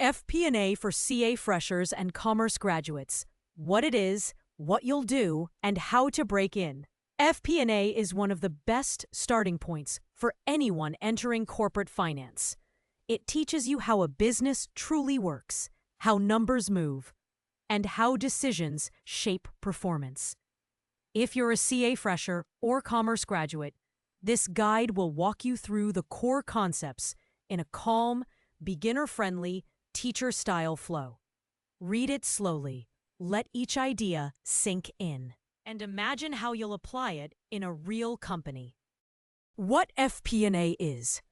FP&A for CA freshers and commerce graduates. What it is, what you'll do, and how to break in. FP&A is one of the best starting points for anyone entering corporate finance. It teaches you how a business truly works, how numbers move, and how decisions shape performance. If you're a CA fresher or commerce graduate, this guide will walk you through the core concepts in a calm, beginner-friendly, teacher-style flow. Read it slowly, let each idea sink in, and imagine how you'll apply it in a real company. What FP&A is?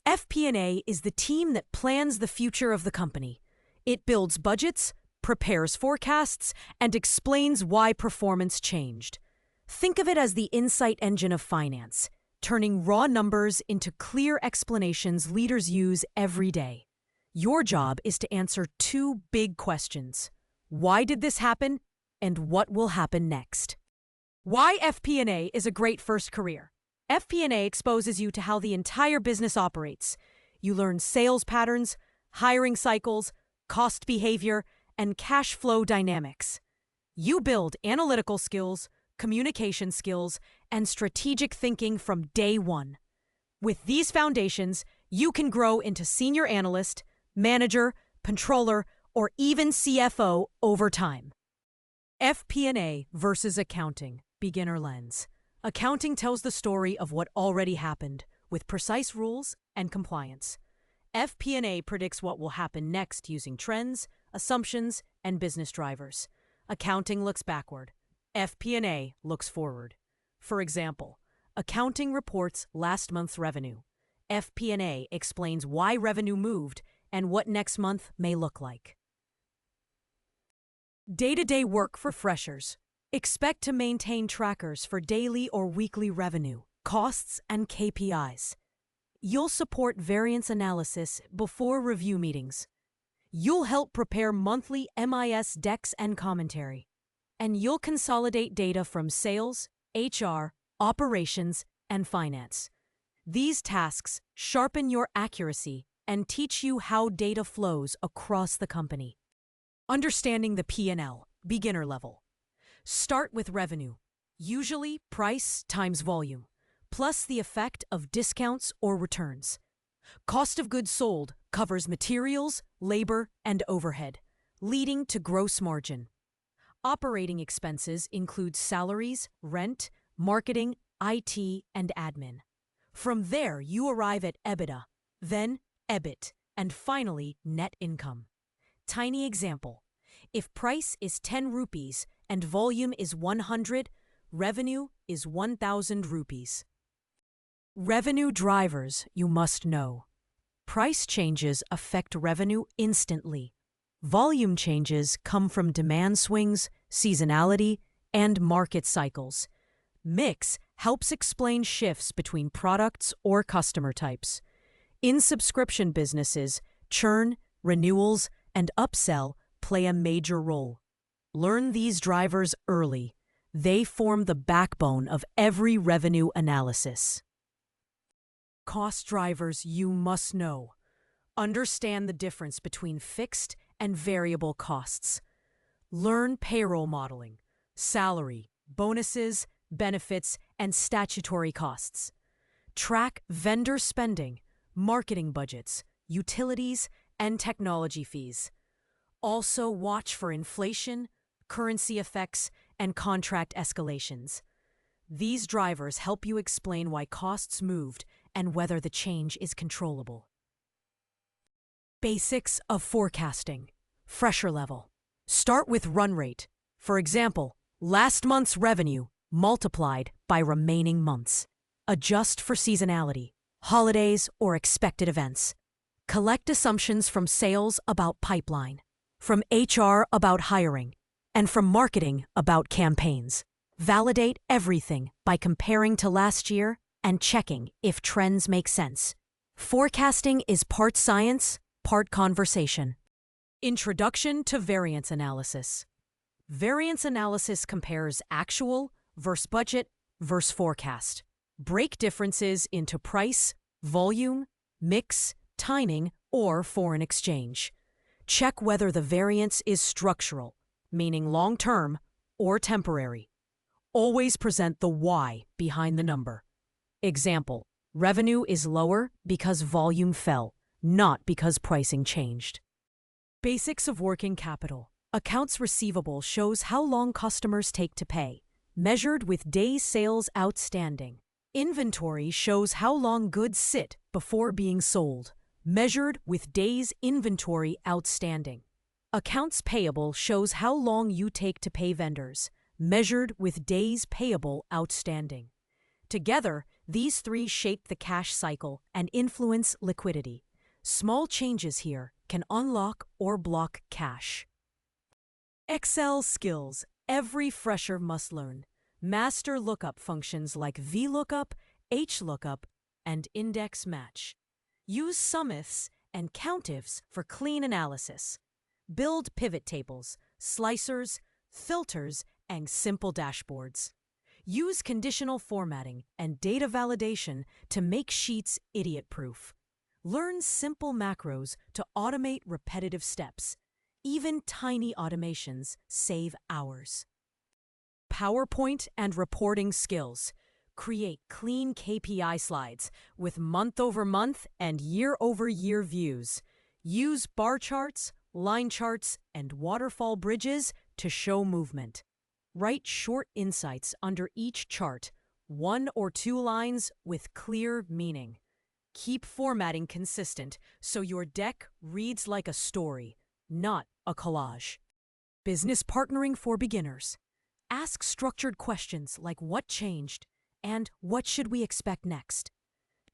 FP&A is the team that plans the future of the company. It builds budgets, prepares forecasts, and explains why performance changed. Think of it as the insight engine of finance, turning raw numbers into clear explanations leaders use every day. Your job is to answer two big questions. Why did this happen? And what will happen next? Why FP&A is a great first career. FP&A exposes you to how the entire business operates. You learn sales patterns, hiring cycles, cost behavior, and cash flow dynamics. You build analytical skills, communication skills, and strategic thinking from day one. With these foundations, you can grow into senior analyst, manager, controller, or even CFO over time. FP&A versus accounting, beginner lens. Accounting tells the story of what already happened, with precise rules and compliance. FP&A predicts what will happen next using trends, assumptions, and business drivers. Accounting looks backward. FP&A looks forward. For example, accounting reports last month's revenue. FP&A explains why revenue moved and what next month may look like. Day-to-day work for freshers. Expect to maintain trackers for daily or weekly revenue, costs, and KPIs. You'll support variance analysis before review meetings. You'll help prepare monthly MIS decks and commentary. And you'll consolidate data from sales, HR, operations, and finance. These tasks sharpen your accuracy and teach you how data flows across the company. Understanding the P&L, beginner level. Start with revenue, usually price times volume, plus the effect of discounts or returns. Cost of goods sold covers materials, labor, and overhead, leading to gross margin. Operating expenses include salaries, rent, marketing, IT, and admin. From there, you arrive at EBITDA, then EBIT, and finally, net income. Tiny example. If price is 10 rupees and volume is 100, revenue is 1,000 rupees. Revenue drivers you must know. Price changes affect revenue instantly. Volume changes come from demand swings, seasonality, and market cycles. Mix helps explain shifts between products or customer types. In subscription businesses, churn, renewals, and upsell play a major role. Learn these drivers early. They form the backbone of every revenue analysis. Cost drivers you must know. Understand the difference between fixed and variable costs. Learn payroll modeling, salary, bonuses, benefits, and statutory costs. Track vendor spending, marketing budgets, utilities, and technology fees. Also watch for inflation, currency effects, and contract escalations. These drivers help you explain why costs moved and whether the change is controllable. Basics of forecasting. Fresher level. Start with run rate. For example, last month's revenue multiplied by remaining months. Adjust for seasonality, holidays, or expected events. Collect assumptions from sales about pipeline, from HR about hiring, and from marketing about campaigns. Validate everything by comparing to last year and checking if trends make sense. Forecasting is part science, part conversation. Introduction to variance analysis. Variance analysis compares actual versus budget versus forecast. Break differences into price, volume, mix, timing, or foreign exchange. Check whether the variance is structural, meaning long-term, or temporary. Always present the why behind the number. Example, revenue is lower because volume fell, not because pricing changed. Basics of working capital. Accounts receivable shows how long customers take to pay, measured with days sales outstanding. Inventory shows how long goods sit before being sold, measured with days inventory outstanding. Accounts payable shows how long you take to pay vendors, measured with days payable outstanding. Together, these three shape the cash cycle and influence liquidity. Small changes here can unlock or block cash. Excel skills every fresher must learn. Master lookup functions like VLOOKUP, HLOOKUP, and index match. Use sumifs and countifs for clean analysis. Build pivot tables, slicers, filters, and simple dashboards. Use conditional formatting and data validation to make sheets idiot-proof. Learn simple macros to automate repetitive steps. Even tiny automations save hours. PowerPoint and reporting skills. Create clean KPI slides with month-over-month and year-over-year views. Use bar charts, line charts, and waterfall bridges to show movement. Write short insights under each chart, 1 or 2 lines with clear meaning. Keep formatting consistent so your deck reads like a story, not a collage. Business partnering for beginners. Ask structured questions like what changed and what should we expect next.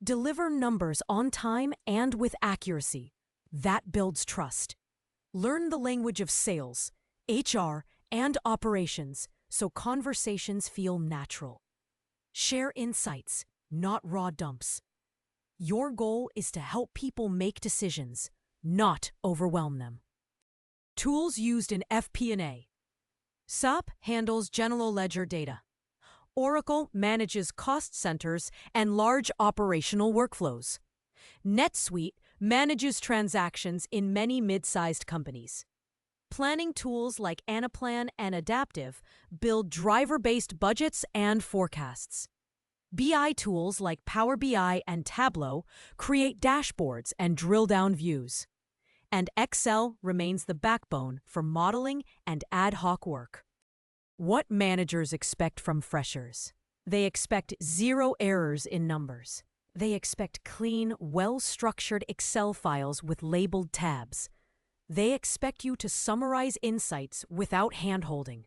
Deliver numbers on time and with accuracy. That builds trust. Learn the language of sales, HR, and operations so conversations feel natural. Share insights, not raw dumps. Your goal is to help people make decisions, not overwhelm them. Tools used in FP&A. SAP handles general ledger data. Oracle manages cost centers and large operational workflows. NetSuite manages transactions in many mid-sized companies. Planning tools like Anaplan and Adaptive build driver-based budgets and forecasts. BI tools like Power BI and Tableau create dashboards and drill-down views. And Excel remains the backbone for modeling and ad hoc work. What managers expect from freshers? They expect 0 errors in numbers. They expect clean, well-structured Excel files with labeled tabs. They expect you to summarize insights without hand-holding.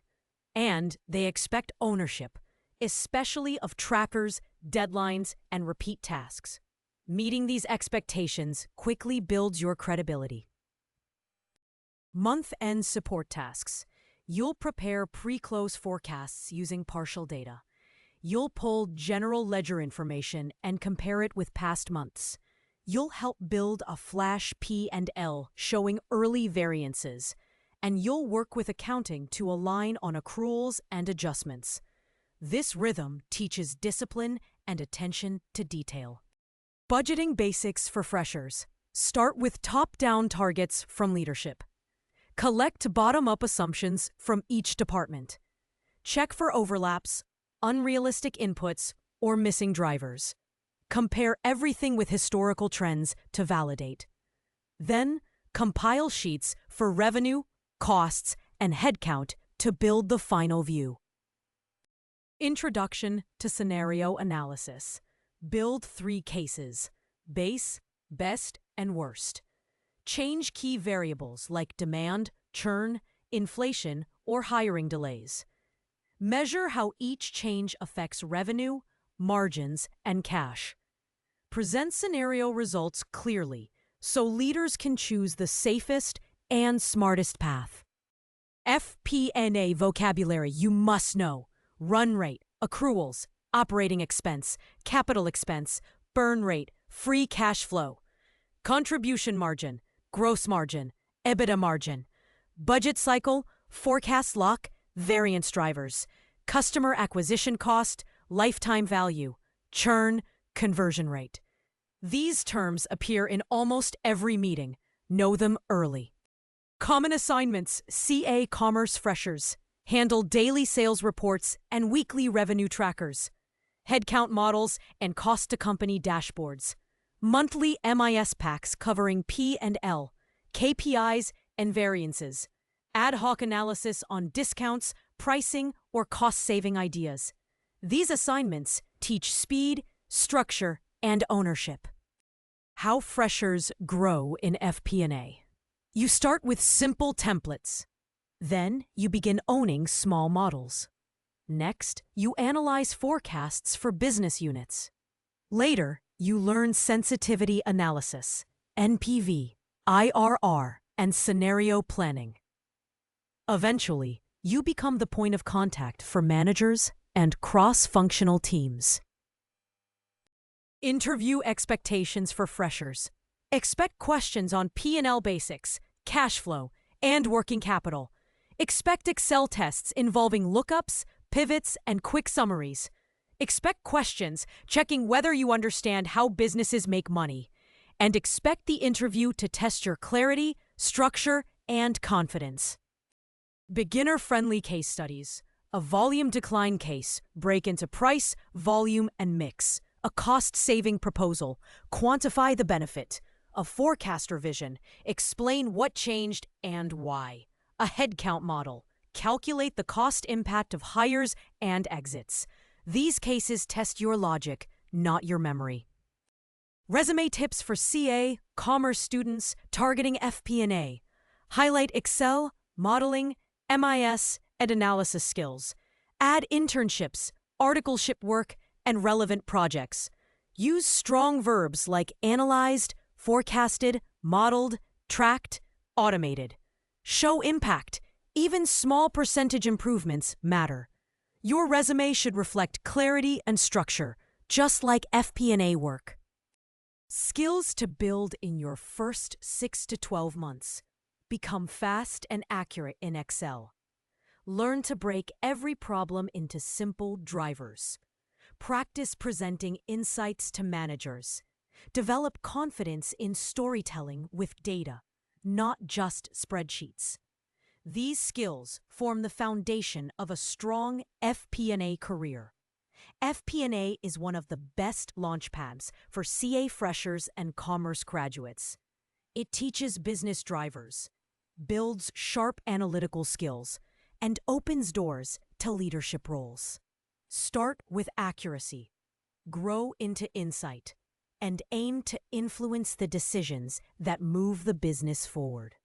And they expect ownership, especially of trackers, deadlines, and repeat tasks. Meeting these expectations quickly builds your credibility. Month-end support tasks. You'll prepare pre-close forecasts using partial data. You'll pull general ledger information and compare it with past months. You'll help build a flash P&L showing early variances. And you'll work with accounting to align on accruals and adjustments. This rhythm teaches discipline and attention to detail. Budgeting basics for freshers. Start with top-down targets from leadership. Collect bottom-up assumptions from each department. Check for overlaps, unrealistic inputs, or missing drivers. Compare everything with historical trends to validate. Then, compile sheets for revenue, costs, and headcount to build the final view. Introduction to scenario analysis. Build 3 cases: base, best, and worst. Change key variables like demand, churn, inflation, or hiring delays. Measure how each change affects revenue, margins, and cash. Present scenario results clearly so leaders can choose the safest and smartest path. FP&A vocabulary you must know: run rate, accruals, operating expense, capital expense, burn rate, free cash flow, contribution margin, gross margin, EBITDA margin, budget cycle, forecast lock, variance drivers, customer acquisition cost, lifetime value, churn, conversion rate. These terms appear in almost every meeting. Know them early. Common assignments: CA Commerce Freshers. Handle daily sales reports and weekly revenue trackers. Headcount models and cost-to-company dashboards. Monthly MIS packs covering P&L, KPIs, and variances. Ad hoc analysis on discounts, pricing, or cost-saving ideas. These assignments teach speed, structure, and ownership. How freshers grow in FP&A. You start with simple templates. Then you begin owning small models. Next, you analyze forecasts for business units. Later, you learn sensitivity analysis, NPV, IRR, and scenario planning. Eventually, you become the point of contact for managers and cross-functional teams. Interview expectations for freshers. Expect questions on P&L basics, cash flow, and working capital. Expect Excel tests involving lookups, pivots, and quick summaries. Expect questions checking whether you understand how businesses make money. And expect the interview to test your clarity, structure, and confidence. Beginner-friendly case studies. A volume decline case. Break into price, volume, and mix. A cost-saving proposal. Quantify the benefit. A forecast revision. Explain what changed and why. A headcount model. Calculate the cost impact of hires and exits. These cases test your logic, not your memory. Resume tips for CA, commerce students targeting FP&A. Highlight Excel, modeling, MIS, and analysis skills. Add internships, articleship work, and relevant projects. Use strong verbs like analyzed, forecasted, modeled, tracked, automated. Show impact. Even small percentage improvements matter. Your resume should reflect clarity and structure, just like FP&A work. Skills to build in your first 6 to 12 months. Become fast and accurate in Excel. Learn to break every problem into simple drivers. Practice presenting insights to managers. Develop confidence in storytelling with data, not just spreadsheets. These skills form the foundation of a strong FP&A career. FP&A is one of the best launchpads for CA freshers and commerce graduates. It teaches business drivers, builds sharp analytical skills, and opens doors to leadership roles. Start with accuracy, grow into insight, and aim to influence the decisions that move the business forward.